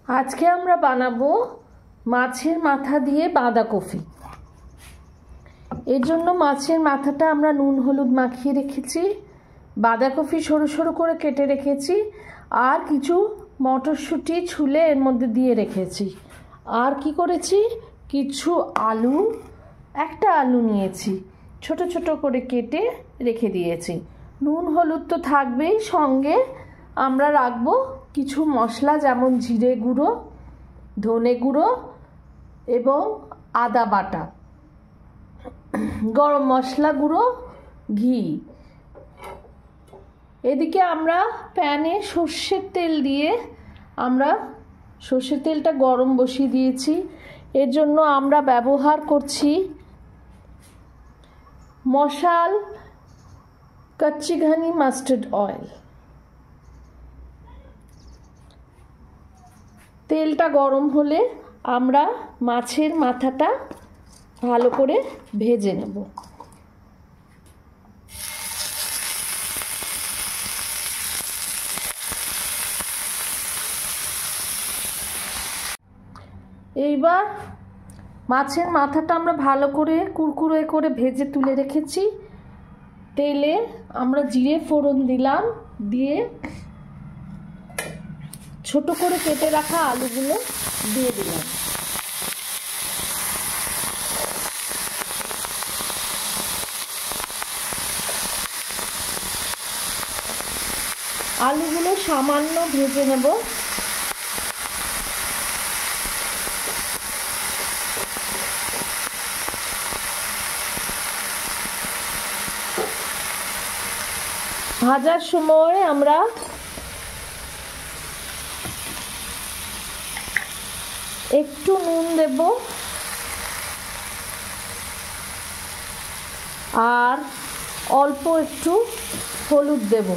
আজকে আমরা বানাবো মাছের মাথা দিয়ে বাঁধাকপি। এর জন্য মাছের মাথাটা আমরা নুন হলুদ মাখিয়ে রেখেছি, বাঁধাকপি সরু সরু করে কেটে রেখেছি, আর কিছু মটরশুঁটি ছুলে এর মধ্যে দিয়ে রেখেছি। আর কি করেছি, কিছু আলু, একটা আলু নিয়েছি, ছোট ছোট করে কেটে রেখে দিয়েছি। নুন হলুদ তো থাকবেই, সঙ্গে আমরা রাখবো কিছু মশলা, যেমন জিরে গুঁড়ো, ধনে গুঁড়ো এবং আদা বাটা, গরম মশলা গুঁড়ো, ঘি। এদিকে আমরা প্যানে সর্ষের তেল দিয়ে সর্ষের তেলটা গরম বসিয়ে দিয়েছি। এর জন্য আমরা ব্যবহার করছি মশাল কচ্চি ঘানি মাস্টার্ড অয়েল। তেলটা গরম হলে আমরা মাছের মাথাটা ভালো করে ভেজে নেব। এইবার মাছের মাথাটা আমরা ভালো করে কুরকুরে করে ভেজে তুলে রেখেছি। তেলে আমরা জিরে ফোড়ন দিলাম, দিয়ে ছোট করে কেটে রাখা আলুগুলো দিয়ে দিলাম। আলুগুলো সামান্য ভেজে নেব। ভাজার সময় আমরা একটু নুন দেব আর অল্প একটু হলুদ দেব।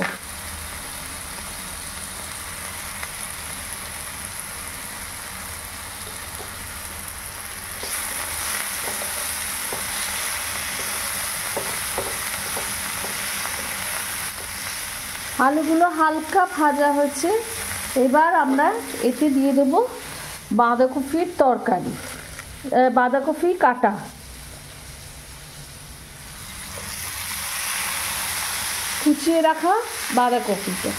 আলুগুলো হালকা ভাজা হয়েছে, এবার আমরা এতে দিয়ে দেব বাঁধাকপির তরকারি, বাঁধাকপি কাটা। কুচিয়ে রাখা বাঁধাকপিটা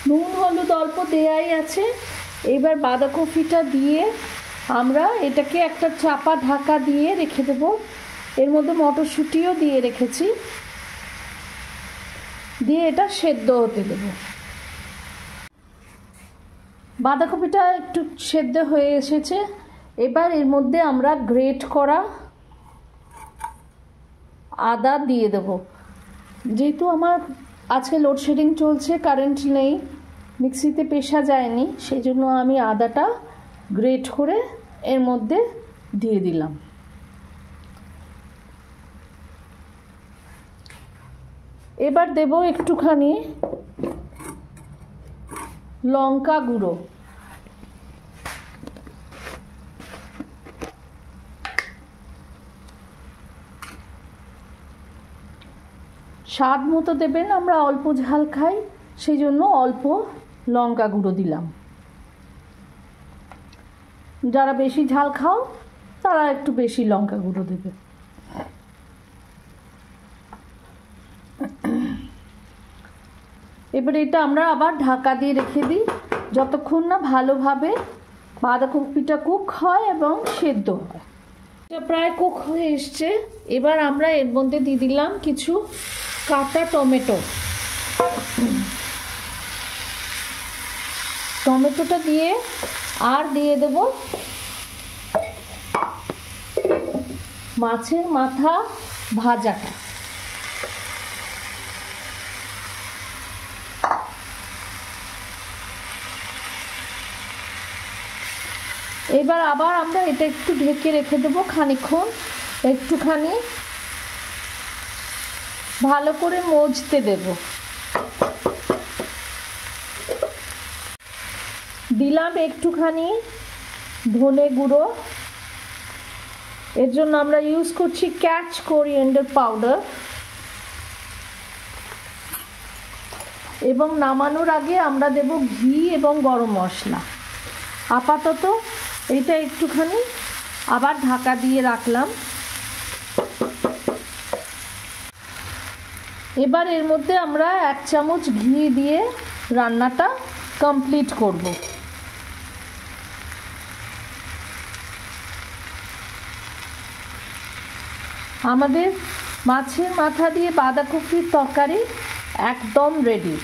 নুন হলুদ অল্প দেয়াই আছে। এবার বাঁধাকপিটা দিয়ে আমরা এটাকে একটা চাপা ঢাকা দিয়ে রেখে দেব। এর মধ্যে মটরশুঁটিও দিয়ে রেখেছি, দিয়ে এটা সেদ্ধ হতে দেব। বাঁধাকপিটা একটু সেদ্ধ হয়ে এসেছে। এবার এর মধ্যে আমরা গ্রেট করা আদা দিয়ে দেব। যেহেতু আমার আজকে লোডশেডিং চলছে, কারেন্ট নেই, মিক্সিতে পেশা যায়নি, সেই জন্য আমি আদাটা গ্রেট করে এর মধ্যে দিয়ে দিলাম। এবার দেব একটুখানি লঙ্কা গুঁড়ো, স্বাদ মতো দেবেন, আমরা অল্প ঝাল খাই সেই জন্য অল্প লঙ্কা গুঁড়ো দিলাম। যারা বেশি ঝাল খাও তারা একটু বেশি লঙ্কা গুঁড়ো দেবে। এবার এটা আমরা আবার ঢাকা দিয়ে রেখে দিই, যতক্ষণ না ভালোভাবে বাঁধাকপিটা কুক হয় এবং সেদ্ধ হয়। এটা প্রায় কুক হয়ে এসছে। এবার আমরা এর মধ্যে দিয়ে দিলাম কিছু কাটা টমেটো। টমেটোটা দিয়ে আর দিয়ে দেব মাছের মাথা ভাজাটা। এবার আবার আমরা এটা একটু ঢেকে রেখে দেবো খানিকক্ষণ, একটুখানি ভালো করে মজতে দেব। দিলাম একটুখানি ধনে গুঁড়ো, এর জন্য আমরা ইউজ করছি ক্যাচ কোরিয়েন্ডার পাউডার। এবং নামানোর আগে আমরা দেব ঘি এবং গরম মশলা। আপাতত এটা একটুখানি আবার ঢাকা দিয়ে রাখলাম। এবার এর মধ্যে আমরা 1 চামচ ঘি দিয়ে রান্নাটা কমপ্লিট করব। আমাদের মাছের মাথা দিয়ে বাঁধাকপির তরকারি একদম রেডি।